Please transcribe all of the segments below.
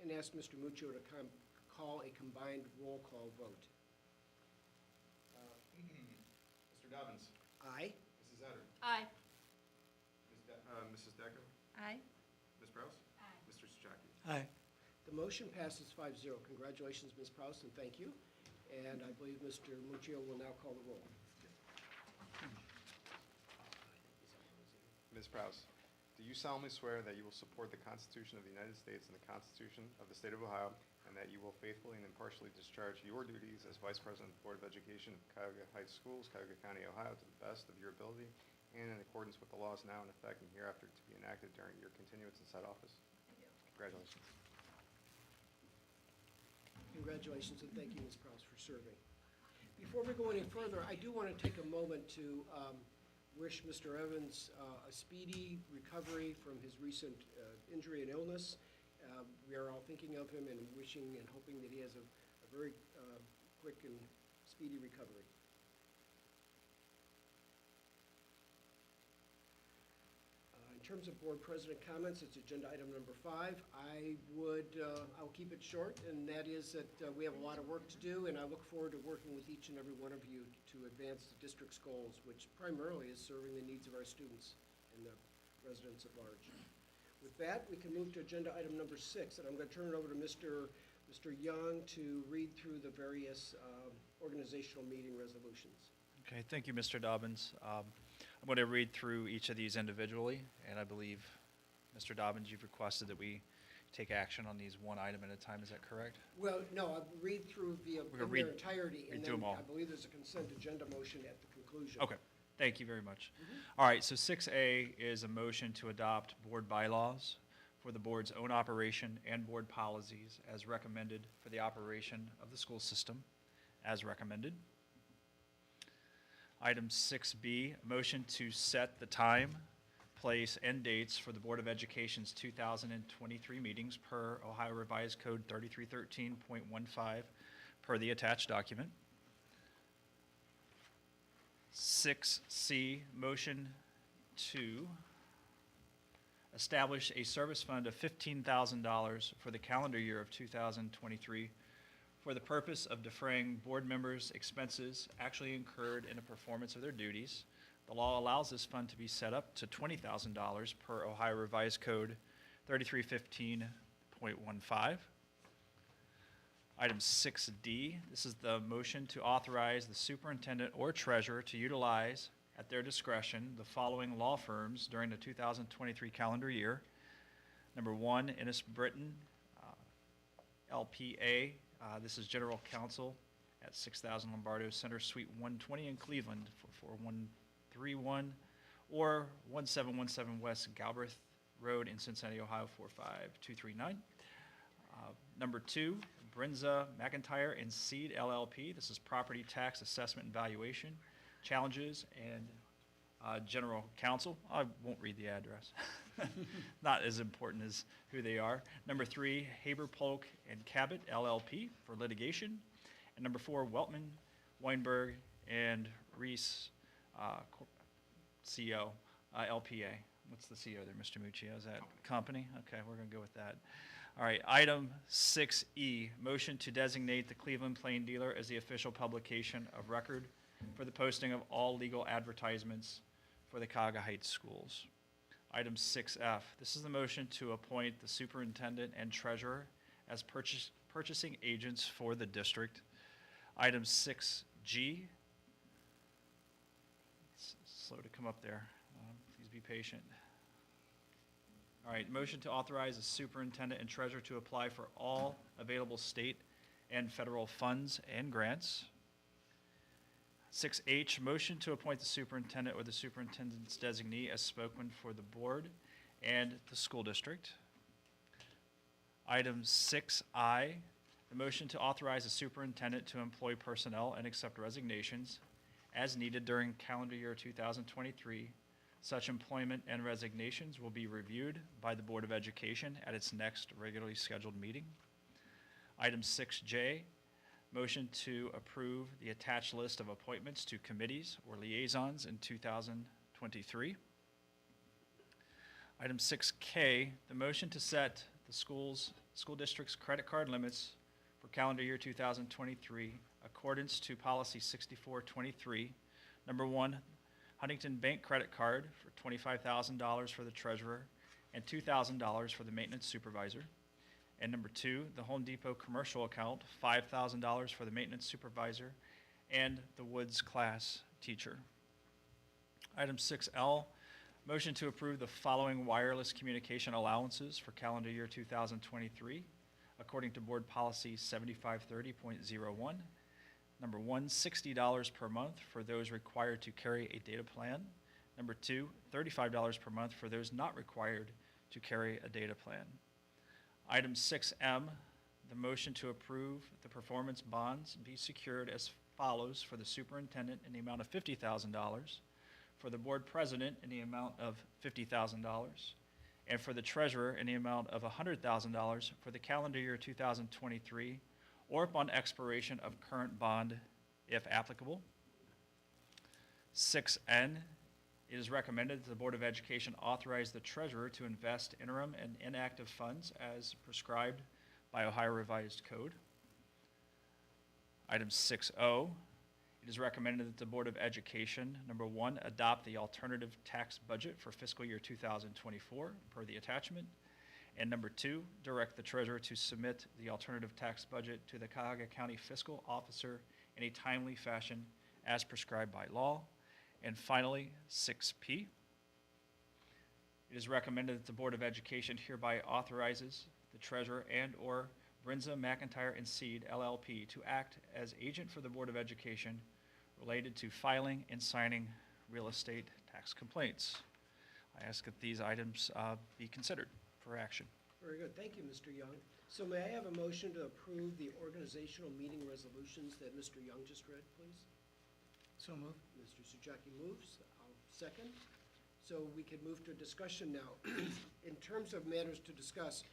and ask Mr. Muccio to call a combined roll call vote. Mr. Dobbins. Aye. Mrs. Etter. Aye. Mrs. Decker. Aye. Ms. Prowse. Aye. Mr. Souchaki. Aye. The motion passes 5-0. Congratulations, Ms. Prowse, and thank you. And I believe Mr. Muccio will now call the roll. Ms. Prowse, do you solemnly swear that you will support the Constitution of the United States and the Constitution of the State of Ohio, and that you will faithfully and impartially discharge your duties as Vice President of the Board of Education of Cuyahoga Heights Schools, Cuyahoga County, Ohio, to the best of your ability and in accordance with the laws now in effect and hereafter to be enacted during your continuance in said office? I do. Congratulations. Congratulations, and thank you, Ms. Prowse, for serving. Before we go any further, I do want to take a moment to wish Mr. Evans a speedy recovery from his recent injury and illness. We are all thinking of him and wishing and hoping that he has a very quick and speedy recovery. In terms of board president comments, it's agenda item number 5. I'll keep it short, and that is that we have a lot of work to do, and I look forward to working with each and every one of you to advance the district's goals, which primarily is serving the needs of our students and the residents at large. With that, we can move to agenda item number 6, and I'm going to turn it over to Mr. Young to read through the various organizational meeting resolutions. Okay, thank you, Mr. Dobbins. I'm going to read through each of these individually, and I believe, Mr. Dobbins, you've requested that we take action on these one item at a time. Is that correct? Well, no, I'll read through gonna their read- entirety, read and through then 'em all. I believe there's a consent agenda motion at the conclusion. Okay, thank you very much. All right, so 6A is a motion to adopt board bylaws for the board's own operation and board policies as recommended for the operation of the school system, as recommended. Item 6B, a motion to set the time, place, and dates for the Board of Education's 2023 meetings per Ohio Revised Code 3313.15 per the attached document. 6C, motion to establish a service fund of $15,000 for the calendar year of 2023 for the purpose of defraying board members' expenses actually incurred in the performance of their duties. The law allows this fund to be set up to $20,000 per Ohio Revised Code 3315.15. Item 6D, this is the motion to authorize the superintendent or treasurer to utilize at their discretion the following law firms during the 2023 calendar year. Number 1, Innes Britton, LPA. This is general counsel at 6000 Lombardo Center, Suite 120 in Cleveland, 44131, or 1717 West Galbraith Road in Cincinnati, Ohio, 45239. Number 2, Brinza McIntyre and Seed LLP. This is property tax assessment and valuation, challenges, and general counsel. I won't read the address. Not as important as who they are. Number 3, Haber, Polk, and Cabot LLP for litigation. And number 4, Weltman, Weinberg, and Reese, CO, LPA. What's the CO there, Mr. Muccio? Is that company? Okay, we're going to go with that. All right, item 6E, motion to designate the Cleveland Plain Dealer as the official publication of record for the posting of all legal advertisements for the Cuyahoga Heights schools. Item 6F, this is the motion to appoint the superintendent and treasurer as purchasing agents for the district. Item 6G, it's slow to come up there. Please be patient. All right, motion to authorize the superintendent and treasurer to apply for all available state and federal funds and grants. 6H, motion to appoint the superintendent or the superintendent's designee as spokesman for the board and the school district. Item 6I, the motion to authorize the superintendent to employ personnel and accept resignations as needed during calendar year 2023. Such employment and resignations will be reviewed by the Board of Education at its next regularly scheduled meeting. Item 6J, motion to approve the attached list of appointments to committees or liaisons in 2023. Item 6K, the motion to set the school's school district's credit card limits for calendar year 2023, accordance to policy 6423. Number one, Huntington Bank credit card for $25,000 for the treasurer and $2,000 for the maintenance supervisor. And number two, the Home Depot commercial account, $5,000 for the maintenance supervisor and the Woods class teacher. Item 6L, motion to approve the following wireless communication allowances for calendar year 2023, according to Board Policy 7530.01. Number one, $60 per month for those required to carry a data plan. Number two, $35 per month for those not required to carry a data plan. Item 6M, the motion to approve the performance bonds be secured as follows for the superintendent in the amount of $50,000, for the board president in the amount of $50,000, and for the treasurer in the amount of $100,000 for the calendar year 2023, or upon expiration of current bond, if applicable. 6N, it is recommended that the Board of Education authorize the treasurer to invest interim and inactive funds as prescribed by Ohio Revised Code. Item 6O, it is recommended that the Board of Education, number one, adopt the alternative tax budget for fiscal year 2024 per the attachment. And number two, direct the treasurer to submit the alternative tax budget to the Cuyahoga County Fiscal Officer in a timely fashion as prescribed by law. And finally, 6P, it is recommended that the Board of Education hereby authorizes the treasurer and/or Brinza McIntyre and Seed LLP to act as agent for the Board of Education related to filing and signing real estate tax complaints. I ask that these items be considered for action. Very good. Thank you, Mr. Young. So may I have a motion to approve the organizational meeting resolutions that Mr. Young just read, please? So moved. Mr. Sujaki moves. I'll second. So we can move to a discussion now. In terms of matters to discuss,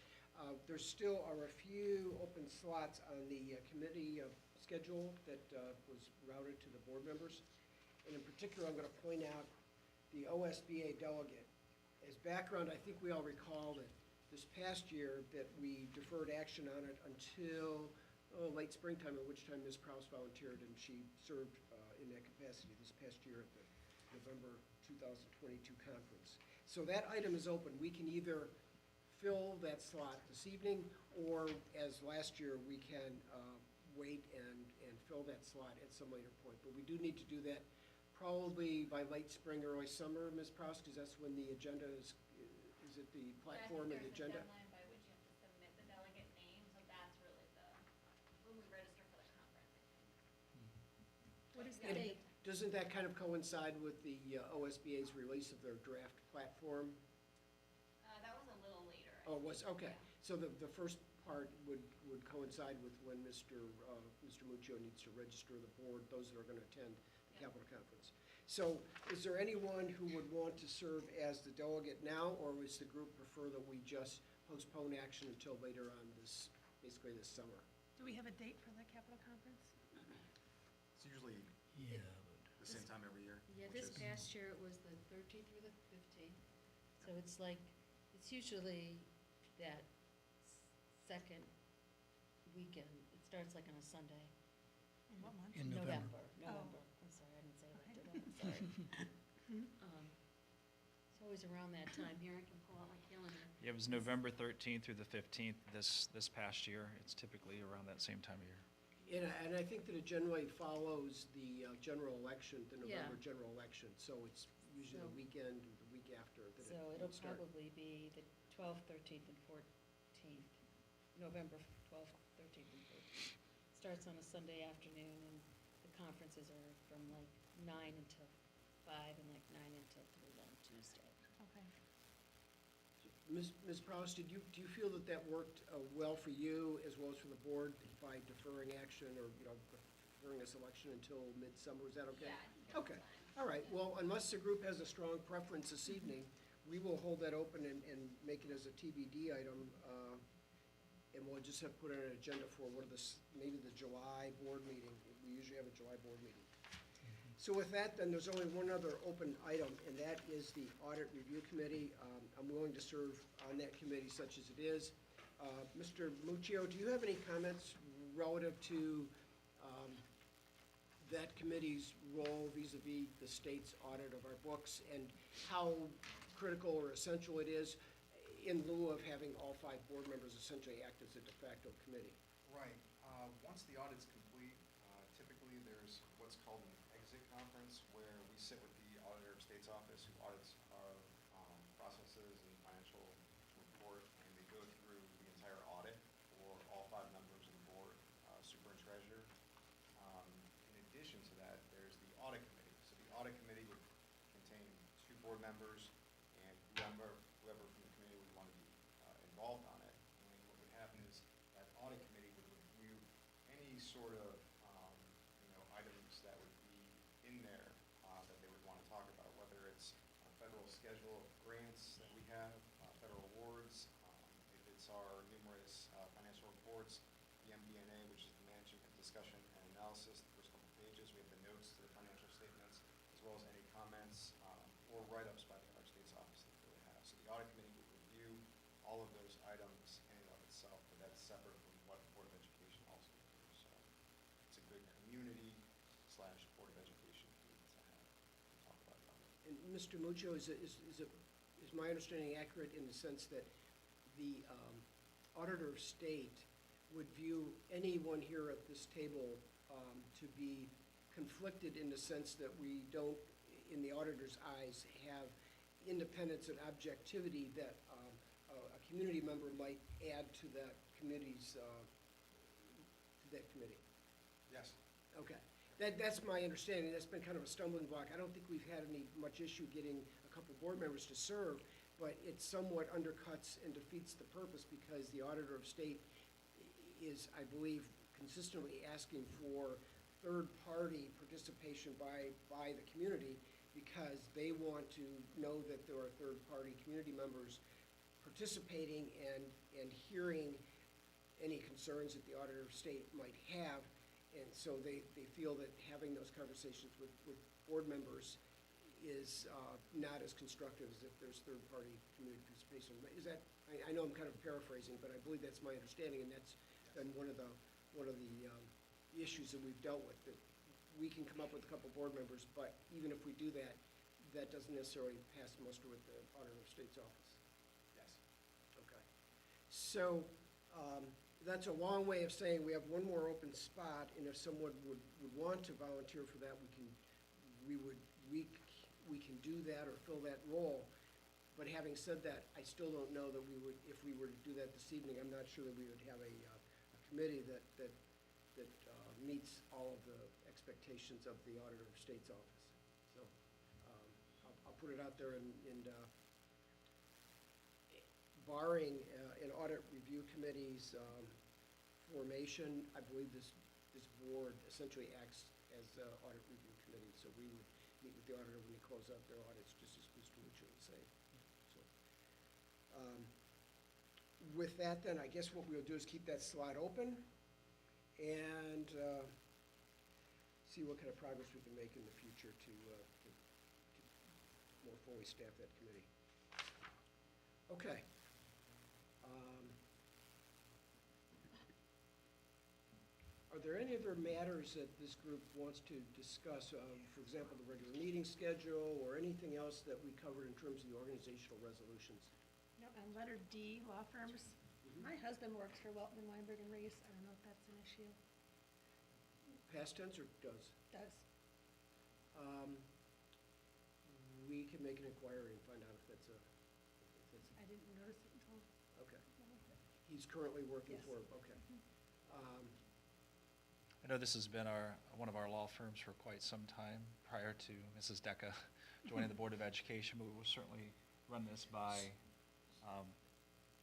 there still are a few open slots on the committee schedule that was routed to the board members. And in particular, I'm going to point out the OSBA delegate. As background, I think we all recall that this past year that we deferred action on it until late springtime, at which time Ms. Prowse volunteered, and she served in that capacity this past year at the November 2022 conference. So that item is open. We can either fill that slot this evening, or as last year, we can wait and fill that slot at some later point. But we do need to do that probably by late spring, early summer, Ms. Prowse, because that's when the agenda is it the platform and the agenda? There's a deadline by which you have to submit the delegate name, so that's really when we register for the conference, I think. What is Yeah. the date? Doesn't that kind of coincide with the OSBA's release of their draft platform? That was a little later. Oh, it was, okay. Yeah. So the first part would coincide with when Mr. Muccio needs to register the board, those that are going to attend the Capitol Conference. So is there anyone who would want to serve as the delegate now, or does the group prefer that we just postpone action until later on basically this summer? Do we have a date for the Capitol Conference? It's usually the same time every year. Yeah, which this is- past year it was the 13th through the 15th. So it's like, it's usually that second weekend. It starts like on a Sunday. In what month? In November. November. I'm sorry, I didn't say it like that. I'm sorry. It's always around that time. Here, I can pull out my calendar. Yeah, it was November 13th through the 15th this past year. It's typically around that same time of year. And I think that it generally follows the general election, the Yeah. November general election. So it's usually the So- weekend or the week after that So it it'll would start. probably be the 12th, 13th, and 14th. November 12th, 13th, and 14th. Starts on a Sunday afternoon, and the conferences are from like 9 until 5 and like 9 until 3 on Tuesday. Okay. Ms. Prowse, do you feel that that worked well for you as well as for the board by deferring action or, deferring this election until midsummer? Is that okay? Yeah, I think that's Okay, fine. all right. Well, unless the group has a strong preference this evening, we will hold that open and make it as a TBD item. And we'll just have to put it on an agenda for maybe the July board meeting. We usually have a July board meeting. So with that, then, there's only one other open item, and that is the Audit Review Committee. I'm willing to serve on that committee such as it is. Mr. Muccio, do you have any comments relative to that committee's role vis-à-vis the state's audit of our books and how critical or essential it is in lieu of having all 5 board members essentially act as a de facto committee? Right. Once the audit's complete, typically there's what's called an exit conference where we sit with the Auditor of State's office who audits our processes and financial report, and they go through the entire audit for all 5 members of the board, super and treasurer. In addition to that, there's the audit committee. So the audit committee would contain 2 board members and whoever from the committee would want to be involved on it. And what would happen is that audit committee would review any sort of items that would be in there that they would want to talk about, whether it's a federal schedule of grants that we have, federal awards, if it's our numerous financial reports, the MD&A, which is the management discussion and analysis, the first couple pages. We have the notes to the financial statements, as well as any comments or write-ups by the Auditor of State's office that they would have. So the audit committee would review all of those items in and of itself, but that's separate from what the Board of Education also does. So it's a good community/Board of Education meeting to have to talk about that. And Mr. Muccio, is my understanding accurate in the sense that the Auditor of State would view anyone here at this table to be conflicted in the sense that we don't, in the auditor's eyes, have independence and objectivity that a community member might add to that committee's, Yes. Okay. That's my understanding. That's been kind of a stumbling block. I don't think we've had much issue getting a couple board members to serve, but it somewhat undercuts and defeats the purpose because the Auditor of State is, I believe, consistently asking for third-party participation by the community because they want to know that there are third-party community members participating and hearing any concerns that the Auditor of State might have. And so they feel that having those conversations with board members is not as constructive as if there's third-party community participation. Is that, I know I'm kind of paraphrasing, but I believe that's my understanding, and that's been one of the issues that we've dealt with, that we can come up with a couple board members, but even if we do that, that doesn't necessarily pass muster with the Auditor of State's office. Yes. Okay. So, that's a long way of saying we have one more open spot, and if someone would want to volunteer for that, we can do that or fill that role. But having said that, I still don't know that we would, if we were to do that this evening, I'm not sure that we would have a committee that meets all of the expectations of the Auditor of State's office. So, I'll put it out there, and barring an audit review committee's formation, I believe this board essentially acts as the audit review committee. So we would meet with the auditor when they close out their audits, just as Mr. Muccio was saying. So, with that, then, I guess what we'll do is keep that slot open and see what kind of progress we can make in the future to more fully staff that committee. Okay. Are there any other matters that this group wants to discuss? For example, the regular meeting schedule or anything else that we covered in terms of the organizational resolutions? No, and letter D, law firms. My husband works for Weltman, Weinberg, and Reese. I don't know if that's an issue. Past tense or does? Does. We can make an inquiry and find out if that's I didn't notice it until. okay. He's currently working Yes. for, okay. I know this has been one of our law firms for quite some time, prior to Mrs. Decca joining the Board of Education, but we will certainly run this by,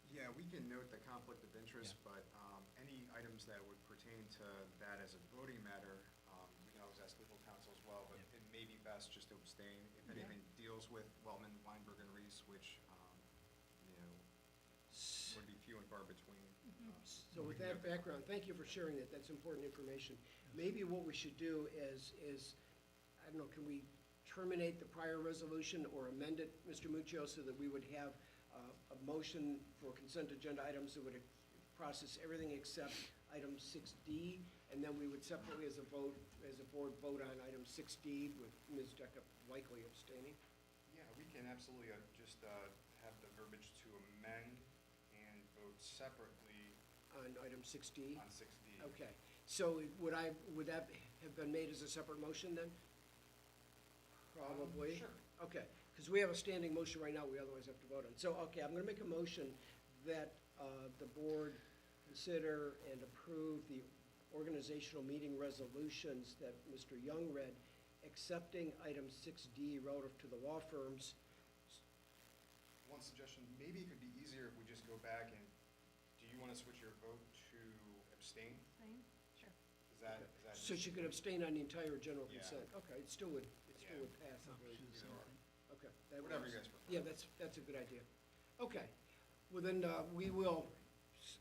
Yeah, we can note the conflict of interest, but any items that would pertain to that as a voting matter, we can always ask legal counsel as well, but it may be best just to abstain. If Yeah. anything deals with Wellman, Weinberg, and Reese, which, would be few and far between. So with that background, thank you for sharing that. That's important information. Maybe what we should do is, I don't know, can we terminate the prior resolution or amend it, Mr. Muccio, so that we would have a motion for consent agenda items that would process everything except item 6D, and then we would separately as a board vote on item 6D with Ms. Decker likely abstaining. Yeah, we can absolutely just have the verbiage to amend and vote separately On item 6D? on 6D. Okay, so would that have been made as a separate motion then? Probably? Sure. Okay, because we have a standing motion right now we otherwise have to vote on. So, okay, I'm going to make a motion that the board consider and approve the organizational meeting resolutions that Mr. Young read, accepting item 6D relative to the law firms. One suggestion, maybe it could be easier if we just go back and, do you want to switch your vote to abstain? Fine? Sure. Is that? So she could abstain on the entire general Yeah. consent. Okay, it still would Yeah. pass. I believe. Either or. Okay. that Whatever works. you guys prefer. Yeah, that's a good idea. Okay, well then, we will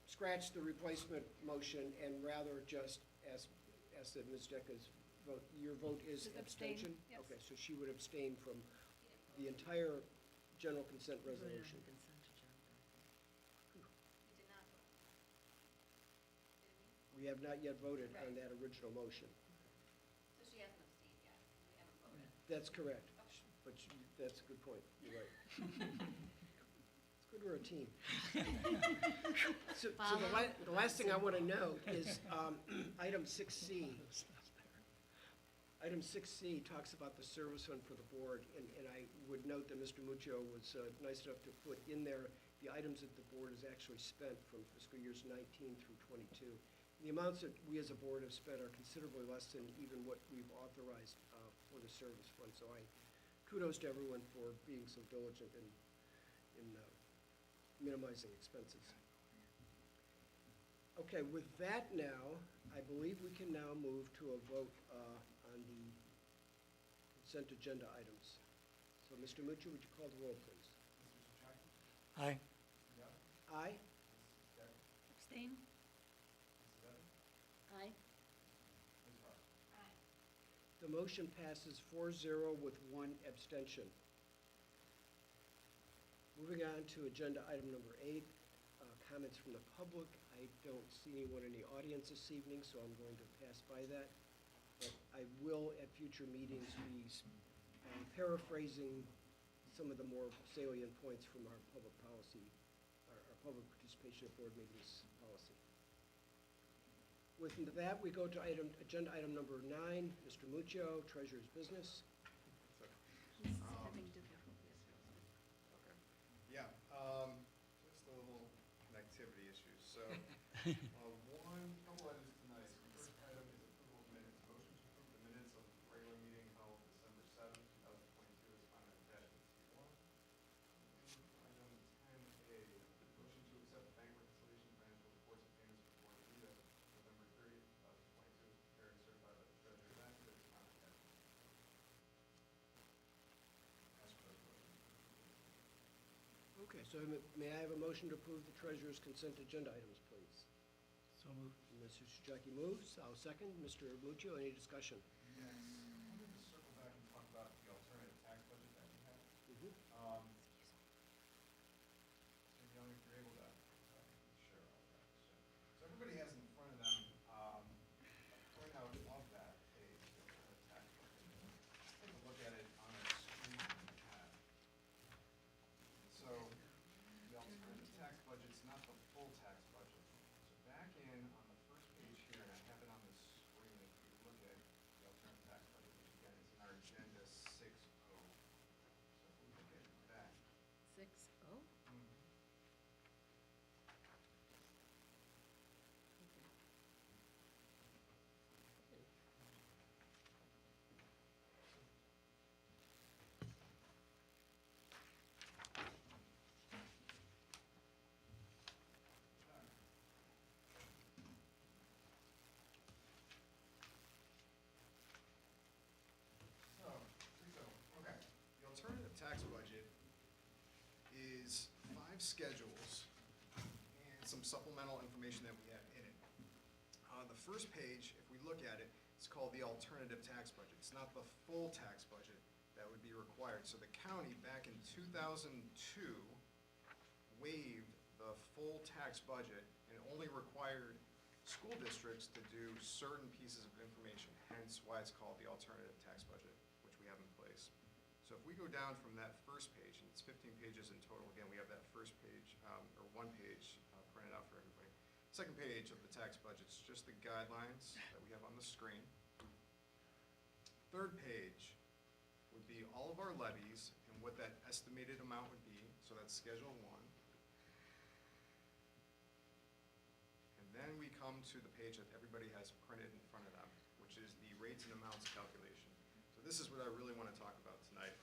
scratch the replacement motion and rather just ask that Ms. Decker's vote, your vote is Is abstain, abstention? yes. Okay, so she would abstain from the entire general consent We voted on resolution. the consent agenda. We did not vote. Did we? We have not yet voted on Right. that original motion. So she hasn't abstained yet, because we haven't voted. That's correct, Okay. but that's a good point, you're right. It's good we're a team. So the last thing I want to note is item 6C. Item 6C talks about the service fund for the board, and I would note that Mr. Muccio was nice enough to put in there the items that the board has actually spent from fiscal years 19 through 22. The amounts that we as a board have spent are considerably less than even what we've authorized for the service fund. So kudos to everyone for being so diligent in minimizing expenses. Okay, with that now, I believe we can now move to a vote on the consent agenda items. So, Mr. Muccio, would you call the roll, please? Aye. Aye? Abstain? Aye. Aye. The motion passes 4-0 with one abstention. Moving on to agenda item number 8, comments from the public. I don't see anyone in the audience this evening, so I'm going to pass by that. But I will, at future meetings, be paraphrasing some of the more salient points from our public policy, our public participation at board meetings policy. With that, we go to agenda item number 9, Mr. Muccio, Treasurer's Business. He's having difficulty. Okay. Yeah, just a little connectivity issues. So, couple items tonight. The first item is approval of minutes. Motion to approve the minutes of the regular meeting held December 7th, 2022 is found in attachment C1. Item 10A, motion to accept bank reconciliation financial reports and payments for Board of as of November 30th, 2022 is prepared and certified by the treasurer and actor is found in attachment C2. Ask for a motion. Okay, so may I have a motion to approve the treasurer's consent agenda items, please? So moved. Mr. Chouchaki moves, I'll second. Mr. Muccio, any discussion? Yes, I wanted to circle back and talk about the alternative tax budget that we have. Mhm. Mr. Young, if you're able to share all that. So everybody has in front of them a printout of that page, the alternative tax budget. Let's take a look at it on our screen that we have. So the alternative tax budget's not the full tax budget. So back in on the first page here, and I have it on the screen, if you look at the alternative tax budget, which again is in our agenda 6O. So if we look at that. 6-0? So, okay, the alternative tax budget is 5 schedules and some supplemental information that we have in it. The first page, if we look at it, it's called the alternative tax budget. It's not the full tax budget that would be required. So the county, back in 2002, waived the full tax budget and and only required school districts to do certain pieces of information, hence why it's called the alternative tax budget, which we have in place. So if we go down from that first page, and it's 15 pages in total, again, we have that first page, or one page printed out for everybody. Second page of the tax budget is just the guidelines that we have on the screen. Third page would be all of our levies and what that estimated amount would be, so that's Schedule 1. And then we come to the page that everybody has printed in front of them, which is the rates and amounts calculation. So this is what I really want to talk about tonight.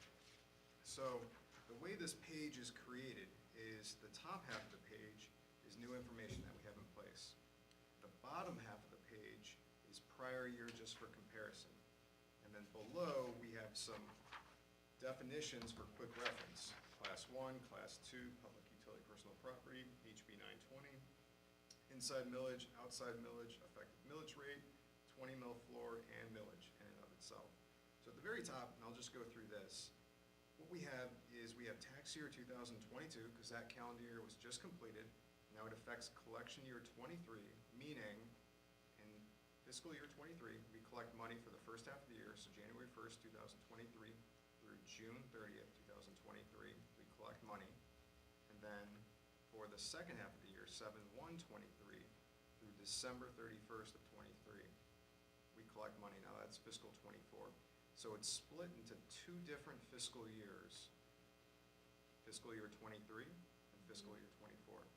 So the way this page is created is the top half of the page is new information that we have in place. The bottom half of the page is prior year just for comparison. And then below, we have some definitions for quick reference. Class 1, Class 2, public utility personal property, HB 920, inside millage, outside millage, effective millage rate, 20 mil floor, and millage in and of itself. So at the very top, and I'll just go through this, what we have is we have tax year 2022, because that calendar year was just completed. Now it affects collection year 23, meaning in fiscal year 23, we collect money for the first half of the year, so January 1st, 2023 through June 30th, 2023, we collect money. And then for the second half of the year, 7/1/23 through December 31st of 23, we collect money. Now that's fiscal 24. So it's split into two different fiscal years, fiscal year 23 and fiscal year 24.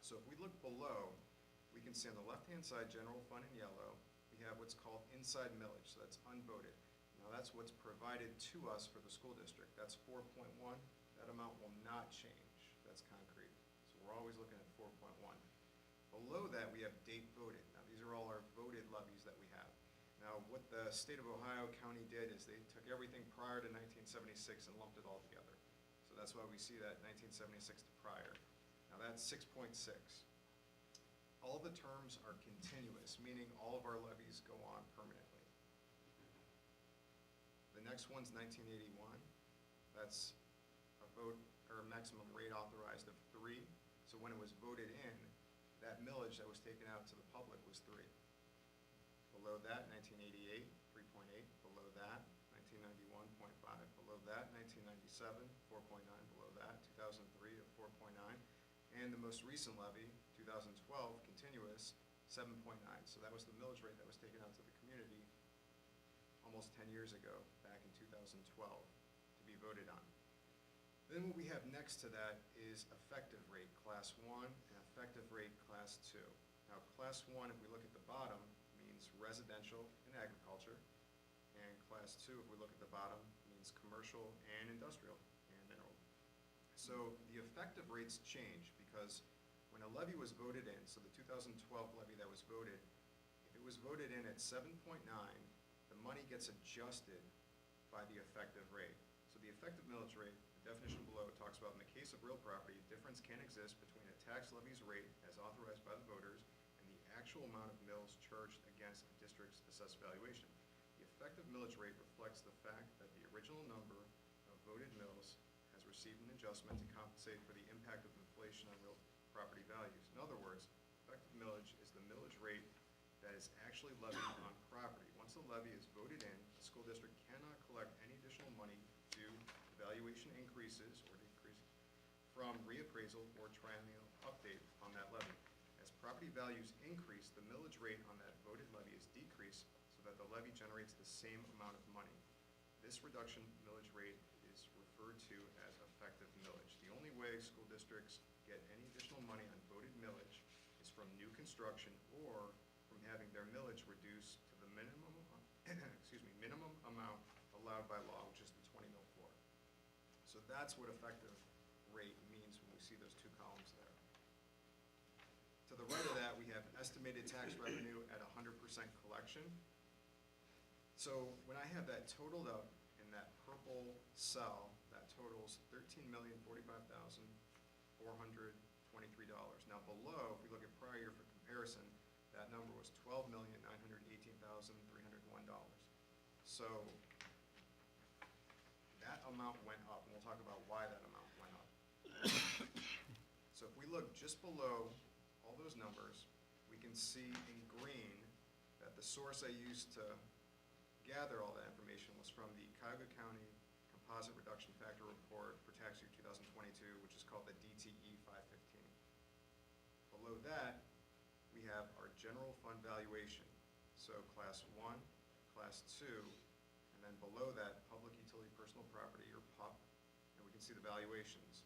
So if we look below, we can see on the left-hand side, general fund in yellow, we have what's called inside millage, so that's unvoted. Now that's what's provided to us for the school district. That's 4.1. That amount will not change. That's concrete. So we're always looking at 4.1. Below that, we have date voted. Now these are all our voted levies that we have. Now what the state of Ohio County did is they took everything prior to 1976 and lumped it all together. So that's why we see that 1976 to prior. Now that's 6.6. All the terms are continuous, meaning all of our levies go on permanently. The next one's 1981. That's a vote or a maximum rate authorized of 3. So when it was voted in, that millage that was taken out to the public was 3. Below that, 1988, 3.8. Below that, 1991, 0.5. Below that, 1997, 4.9. Below that, 2003 at 4.9. And the most recent levy, 2012, continuous, 7.9. So that was the millage rate that was taken out to the community almost 10 years ago, back in 2012, to be voted on. Then what we have next to that is effective rate, Class 1, and effective rate, Class 2. Now, Class 1, if we look at the bottom, means residential and agriculture. And Class 2, if we look at the bottom, means commercial and industrial and mineral. So the effective rates change because when a levy was voted in, so the 2012 levy that was voted, if it was voted in at 7.9, the money gets adjusted by the effective rate. So the effective millage rate, the definition below talks about in the case of real property, a difference can exist between a tax levy's rate as authorized by the voters and the actual amount of mills charged against a district's assessed valuation. The effective millage rate reflects the fact that the original number of voted mills has received an adjustment to compensate for the impact of inflation on real property values. In other words, effective millage is the millage rate that is actually levied on property. Once the levy is voted in, the school district cannot collect any additional money due to valuation increases or decreases from reappraisal or triennial update on that levy. As property values increase, the millage rate on that voted levy is decreased so that the levy generates the same amount of money. This reduction millage rate is referred to as effective millage. The only way school districts get any additional money on voted millage is from new construction or from having their millage reduced to the minimum, minimum amount allowed by law, which is the 20 mil floor. So that's what effective rate means when we see those two columns there. To the right of that, we have estimated tax revenue at 100% collection. So when I have that totaled up in that purple cell, that totals $13,045,423. Now below, if we look at prior year for comparison, that number was $12,918,301. So that amount went up, and we'll talk about why that amount went up. So if we look just below all those numbers, we can see in green that the source I used to gather all that information was from the Cuyahoga County Composite Reduction Factor Report for tax year 2022, which is called the DTE 515. Below that, we have our general fund valuation. So class 1, class 2, and then below that, public utility personal property, or PUP, and we can see the valuations.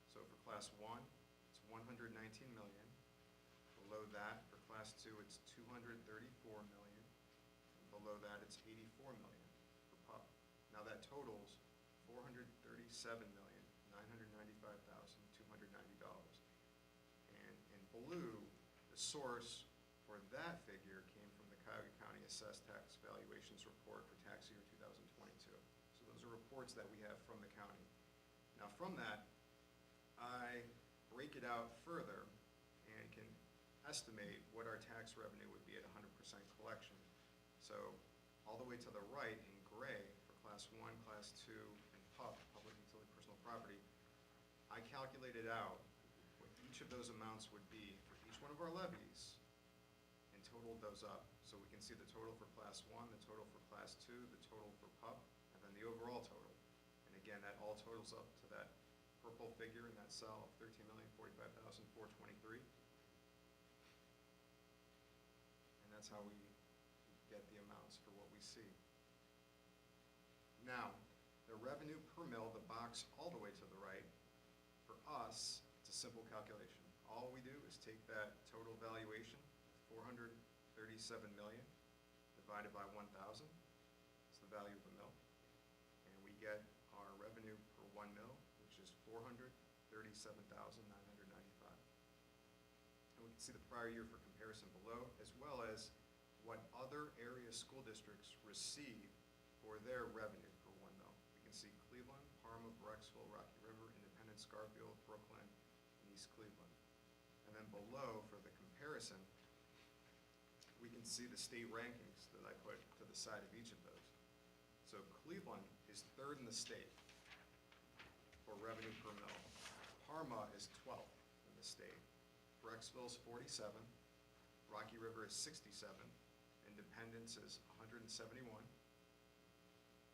So for class 1, it's 119 million. Below that, for class 2, it's 234 million. And below that, it's 84 million for PUP. Now that totals $437,995,290. And in blue, the source for that figure came from the Cuyahoga County Assessed Tax Valuations Report for tax year 2022. So those are reports that we have from the county. Now from that, I break it out further and can estimate what our tax revenue would be at 100% collection. So all the way to the right in gray for class 1, class 2, and PUP, public utility personal property, I calculated out what each of those amounts would be for each one of our levies and totaled those up. So we can see the total for class 1, the total for class 2, the total for PUP, and then the overall total. And again, that all totals up to that purple figure in that cell of $13,045,423. And that's how we get the amounts for what we see. Now, the revenue per mill, the box all the way to the right, for us, it's a simple calculation. All we do is take that total valuation, 437 million, divided by 1,000. It's the value of the mill. And we get our revenue per 1 mill, which is 437,995. And we can see the prior year for comparison below, as well as what other area school districts receive for their revenue per 1 mill. We can see Cleveland, Parma, Brecksville, Rocky River, Independence, Garfield, Brooklyn, and East Cleveland. And then below, for the comparison, we can see the state rankings that I put to the side of each of those. So Cleveland is 3rd in the state for revenue per mill. Parma is 12th in the state. Brecksville's 47. Rocky River is 67. Independence is 171.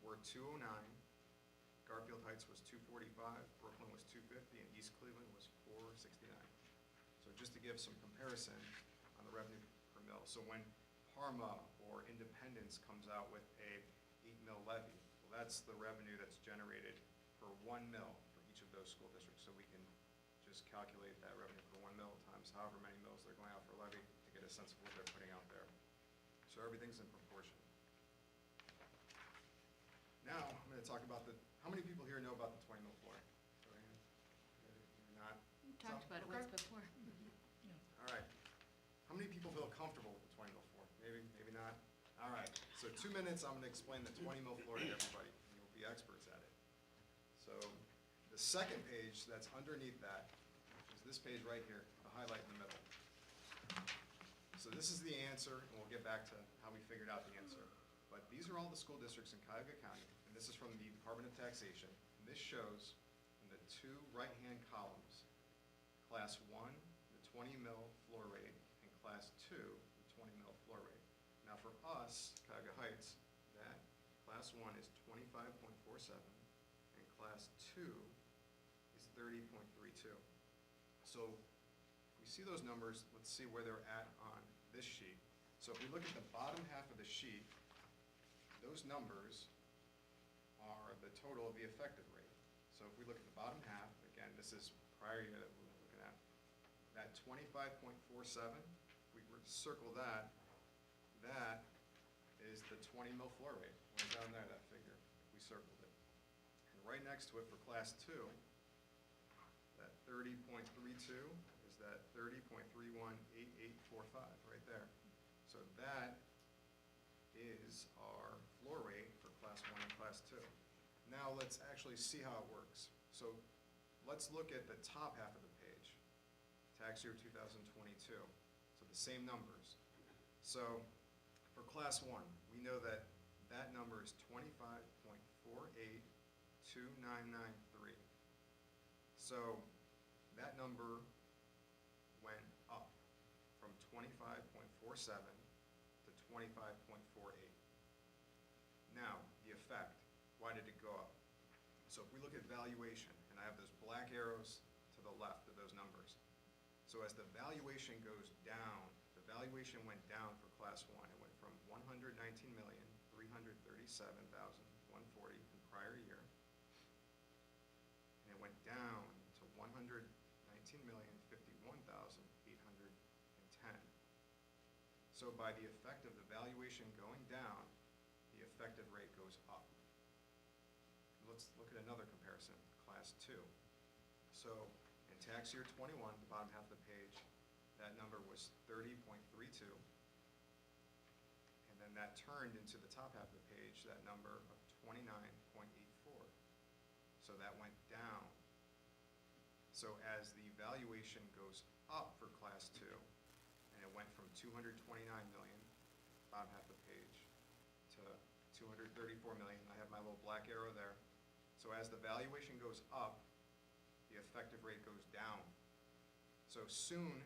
We're 209. Garfield Heights was 245. Brooklyn was 250, and East Cleveland was 469. So just to give some comparison on the revenue per mill. So when Parma or Independence comes out with a 8 mill levy, well, that's the revenue that's generated per 1 mill for each of those school districts. So we can just calculate that revenue per 1 mill times however many mills they're going out for levy to get a sense of what they're putting out there. So everything's in proportion. Now, I'm going to talk about how many people here know about the 20 mill floor? Show of hands. You're not? We talked about it Okay. once before. All right. How many people feel comfortable with the 20 mill floor? Maybe, maybe not. All right. So 2 minutes, I'm going to explain the 20 mill floor to everybody, and you'll be experts at it. So the second page that's underneath that is this page right here, the highlight in the middle. So this is the answer, and we'll get back to how we figured out the answer. But these are all the school districts in Cuyahoga County, and this is from the Department of Taxation. And this shows in the 2 right-hand columns, Class 1, the 20 mill floor rate, and Class 2, the 20 mill floor rate. Now for us, Cuyahoga Heights, that Class 1 is 25.47, and Class 2 is 30.32. So if we see those numbers, let's see where they're at on this sheet. So if we look at the bottom half of the sheet, those numbers are the total of the effective rate. So if we look at the bottom half, again, this is prior year that we're looking at, that 25.47, we were to circle that, that is the 20 mill floor rate. Right down there, that figure, if we circled it. And right next to it for Class 2, that 30.32 is that 30.318845 right there. So that is our floor rate for Class 1 and Class 2. Now let's actually see how it works. So let's look at the top half of the page, tax year 2022. So the same numbers. So for Class 1, we know that that number is 25.482993. So that number went up. 25.47 to 25.48. Now, the effect, why did it go up? So if we look at valuation, and I have those black arrows to the left of those numbers. So as the valuation goes down, the valuation went down for class one. It went from 119,337,140 in prior year. And it went down to 119,051,810. So by the effect of the valuation going down, the effective rate goes up. Let's look at another comparison, class two. So in tax year 21, the bottom half of the page, that number was 30.32. And then that turned into the top half of the page, that number of 29.84. So that went down. So as the valuation goes up for class two, and it went from 229 million, bottom half of the page, to 234 million, I have my little black arrow there. So as the valuation goes up, the effective rate goes down. So soon,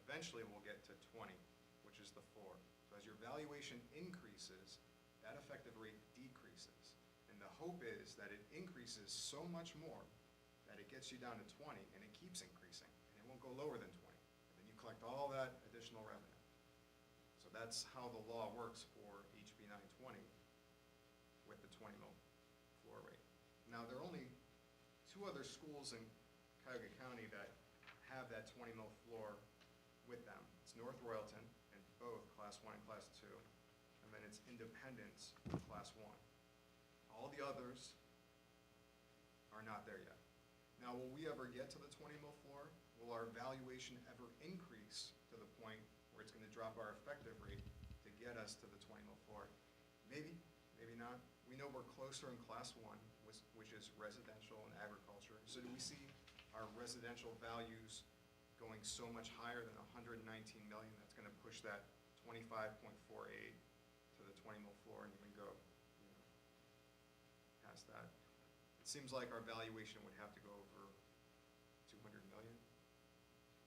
eventually we'll get to 20, which is the floor. So as your valuation increases, that effective rate decreases. And the hope is that it increases so much more that it gets you down to 20, and it keeps increasing, and it won't go lower than 20. And then you collect all that additional revenue. So that's how the law works for HB 920 with the 20 mil floor rate. Now, there are only two other schools in Cuyahoga County that have that 20 mil floor with them. It's North Royalton in both Class 1 and Class 2, and then it's Independence for Class 1. All the others are not there yet. Now, will we ever get to the 20 mil floor? Will our valuation ever increase to the point where it's going to drop our effective rate to get us to the 20 mil floor? Maybe, maybe not. We know we're closer in Class 1, which is residential and agriculture. So do we see our residential values going so much higher than 119 million? That's going to push that 25.48 to the 20 mil floor and even go, past that. It seems like our valuation would have to go over 200 million.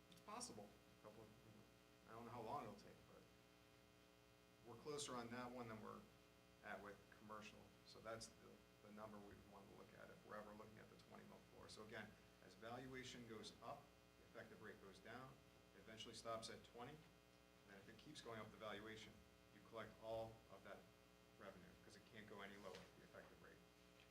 It's possible. I don't know how long it'll take, but we're closer on that one than we're at with commercial. So that's the number we'd want to look at if we're ever looking at the 20 mil floor. So again, as valuation goes up, the effective rate goes down, it eventually stops at 20, and then if it keeps going up the valuation, you collect all of that revenue because it can't go any lower, the effective rate.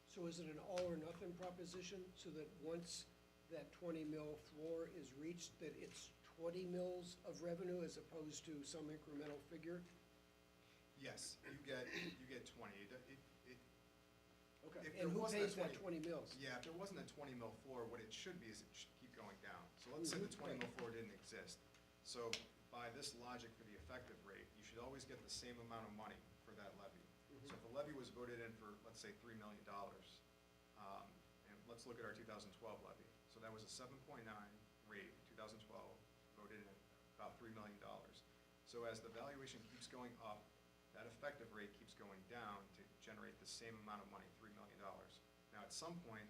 So is it an all or nothing proposition, so that once that 20 mil floor is reached, that it's 20 mils of revenue as opposed to some incremental figure? Yes, you get 20. Okay, If and there who wasn't a pays that 20 mils? Yeah, if there wasn't a 20 mil floor, what it should be is it should keep going down. So let's say the 20 mil floor didn't exist. So by this logic for the effective rate, you should always get the same amount of money for that levy. So if the levy was voted in for, let's say, $3 million, and let's look at our 2012 levy. So that was a 7.9 rate in 2012, voted in about $3 million. So as the valuation keeps going up, that effective rate keeps going down to generate the same amount of money, $3 million. Now, at some point,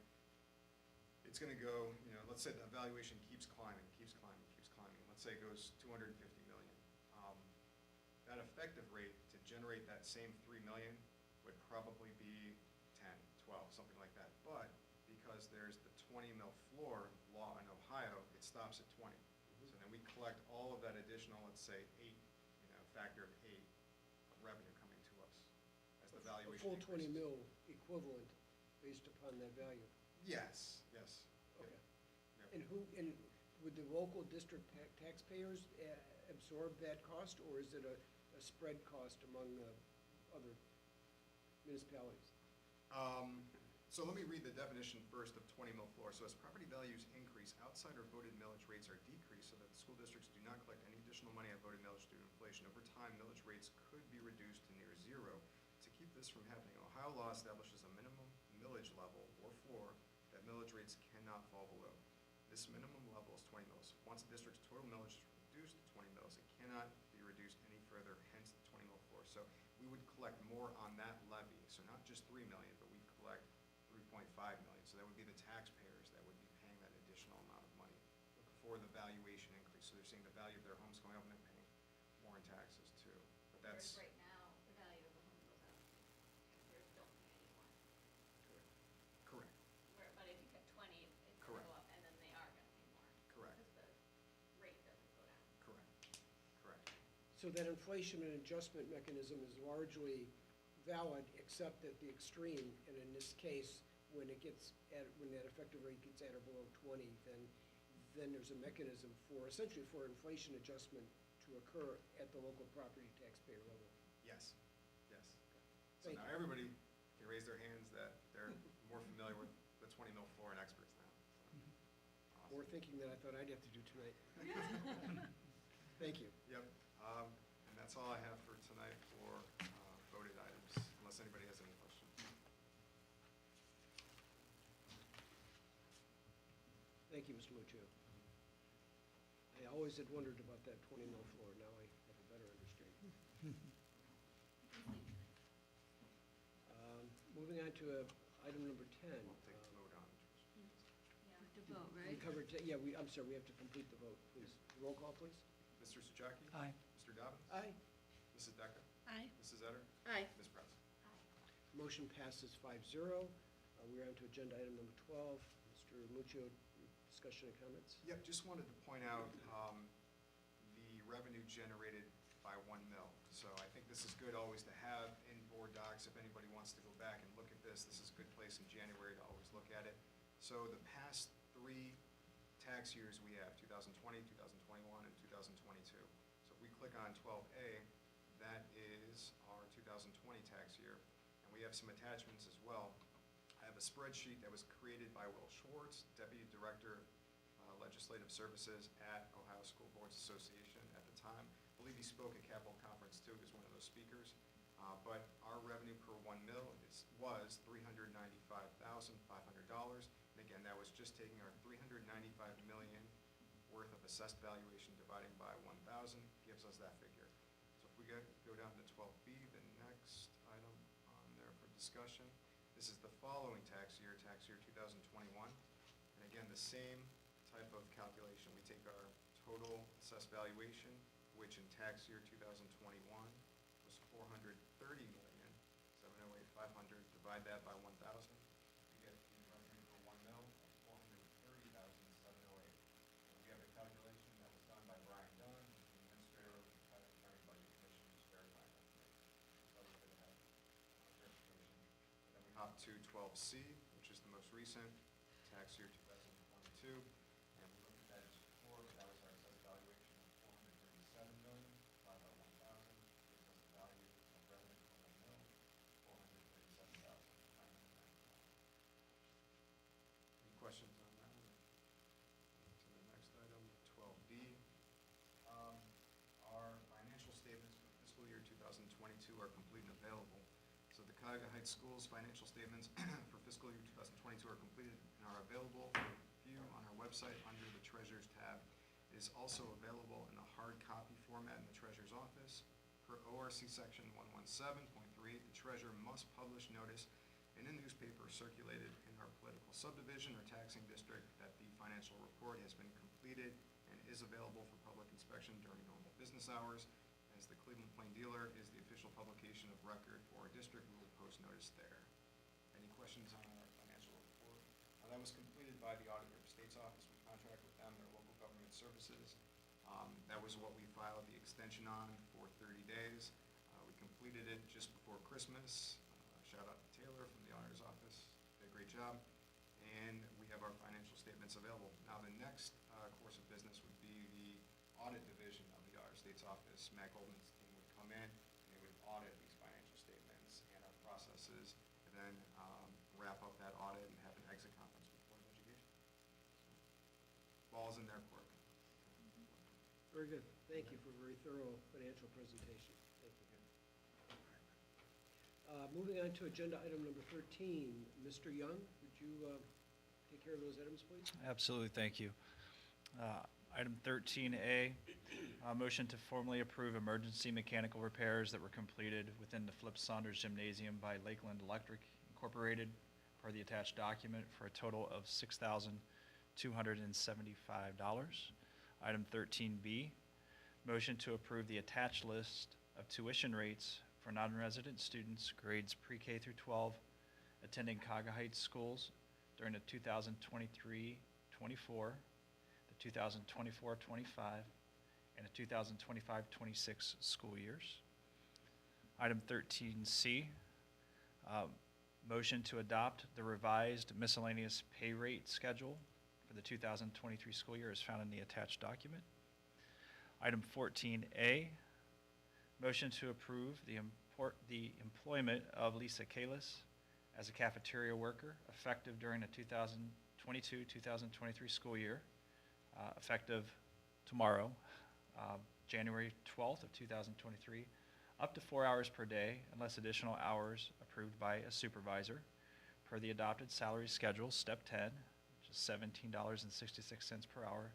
it's going to go, let's say the valuation keeps climbing. Let's say it goes 250 million. That effective rate to generate that same 3 million would probably be 10, 12, something like that. But because there's the 20 mil floor law in Ohio, it stops at 20. So then we collect all of that additional, let's say, 8, factor of 8 of revenue coming to us as the valuation A full 20 increases. mil equivalent based upon that value? Yes. Okay. Yep. And would the local district taxpayers absorb that cost, or is it a spread cost among other municipalities? So let me read the definition first of 20 mil floor. So as property values increase, outside or voted millage rates are decreased so that the school districts do not collect any additional money on voted millage due to inflation. Over time, millage rates could be reduced to near zero. To keep this from happening, Ohio law establishes a minimum millage level or floor that millage rates cannot fall below. This minimum level is 20 mils. Once a district's total millage is reduced to 20 mils, it cannot be reduced any further, hence the 20 mil floor. So we would collect more on that levy. So not just 3 million, but we'd collect 3.5 million. So that would be the taxpayers that would be paying that additional amount of money for the valuation increase. So they're seeing the value of their homes going up and they're paying So that inflation and adjustment mechanism is largely valid, except at the extreme, and in this case, when it gets when that effective rate gets at or below 20, then there's a mechanism for, essentially for inflation adjustment to occur at the local property taxpayer level. Yes, yes. So Thank now you. everybody can raise their hands that they're more familiar with the 20 mil floor and experts now. So, More awesome. thinking than I thought I'd have to do tonight. Thank you. Yep, and that's all I have for tonight for voted items, unless anybody has any questions. Thank you, Mr. Muccio. I always had wondered about that 20 mil floor. Now I have a better understanding. Moving on to item number 10. We'll take the vote on it. To vote, We covered, yeah, I'm sorry, we have to complete the vote, please. Roll call, please. Mr. Sajaki? Aye. Mr. Dobbins? Aye. Mrs. Decker? Aye. Mrs. Etter? Aye. Ms. Press? Motion passes 5-0. We're on to agenda item number 12. Mr. Muccio, discussion and comments? Yep, just wanted to point out the revenue generated by 1 mil. So I think this is good always to have in board docs. If anybody wants to go back and look at this is a good place in January to always look at it. So the past 3 tax years we have, 2020, 2021, and 2022. So if we click on 12A, that is our 2020 tax year. And we have some attachments as well. I have a spreadsheet that was created by Will Schwartz, Deputy Director, Legislative Services at Ohio School Boards Association at the time. I believe he spoke at Capitol Conference too, as one of those speakers. But our revenue per 1 mil was $395,500. And again, that was just taking our $395 million worth of assessed valuation dividing by 1,000 gives us that figure. So if we go down to 12B, the next item on there for discussion, this is the following tax year 2021. And again, the same type of calculation. We take our total assessed valuation, which in tax year 2021 was $430,708,500. Divide that by 1,000, we get the revenue for 1 mil of $430,708. We have a calculation that was done by Brian Dunn, the administrator of the Ohio County Budget Commission, just verifying that information. So we could have verification. And then we hop to 12C, which is the most recent, tax year 2022. And we look at that as before, but that was our assessed valuation of $437 million, divided by 1,000, gives us the value of revenue for 1 mil, $437,995. Any questions on that one? To the next item, 12D. Our financial statements for fiscal year 2022 are complete and available. So the Cuyahoga Heights Schools financial statements for fiscal year 2022 are completed and are available for view on our website under the Treasurer's tab. It is also available in a hard copy format in the Treasurer's office. Per ORC Section 117.3, the Treasurer must publish notice in a newspaper circulated in our political subdivision or taxing district that the financial report has been completed and is available for public inspection during normal business hours. As the Cleveland Plain Dealer is the official publication of record for our district, we will post notice there. Any questions on our financial report? That was completed by the Auditor of State's Office. We contract with them, their local government services. That was what we filed the extension on for 30 days. We completed it just before Christmas. Shout out to Taylor from the Auditor's Office, did a great job. And we have our financial statements available. Now the next course of business would be the audit division of the Auditor of State's Office. Matt Goldman's team would come in and they would audit these financial statements and our processes, and then wrap up that audit and have an exit conference with the Board of Education. Ball's in their court. Very good. Thank you for a very thorough financial presentation. Thank you. Moving on to agenda item number 13. Mr. Young, would you take care of those items, please? Absolutely, thank you. Item 13A, motion to formally approve emergency mechanical repairs that were completed within the Flip Saunders Gymnasium by Lakeland Electric Incorporated per the attached document for a total of $6,275. Item 13B, motion to approve the attached list of tuition rates for non-resident students, grades pre-K through 12, attending Cuyahoga Heights schools during the 2023-24, the 2024-25, in the 2025-26 school years. Item 13C, motion to adopt the revised miscellaneous pay rate schedule for the 2023 school year is found in the attached document. Item 14A, motion to approve the employment of Lisa Kalis as a cafeteria worker effective during the 2022-2023 school year, effective tomorrow, January 12th of 2023, up to 4 hours per day unless additional hours approved by a supervisor per the adopted salary schedule, step 10, which is $17.66 per hour,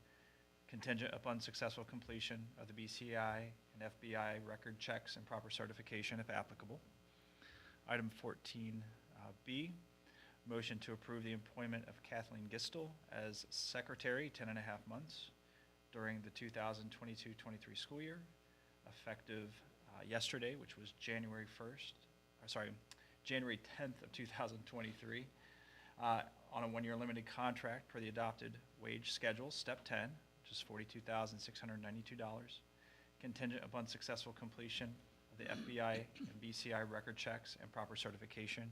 contingent upon successful completion of the BCI and FBI record checks and proper certification if applicable. Item 14B, motion to approve the employment of Kathleen Gistel as secretary, 10 and a half months during the 2022-23 school year, effective yesterday, which was January 10th of 2023, on a one-year limited contract per the adopted wage schedule, step 10, which is $42,692, contingent upon successful completion of the FBI and BCI record checks and proper certification,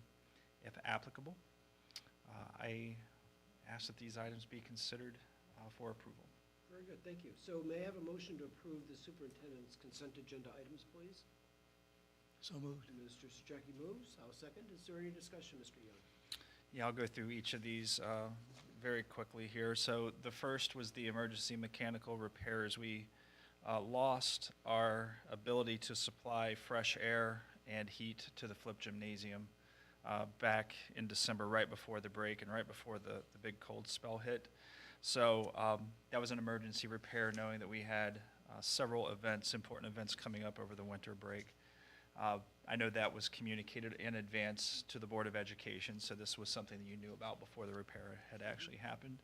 if applicable. I ask that these items be considered for approval. Very good, thank you. So may I have a motion to approve the superintendent's consent agenda items, please? So moved. Mr. Strachey moves. I'll second. Is there any discussion, Mr. Young? Yeah, I'll go through each of these very quickly here. So the first was the emergency mechanical repairs. We lost our ability to supply fresh air and heat to the Flip Gymnasium back in December, right before the break and right before the big cold spell hit. So that was an emergency repair, knowing that we had several events, important events coming up over the winter break. I know that was communicated in advance to the Board of Education, so this was something that you knew about before the repair had actually happened.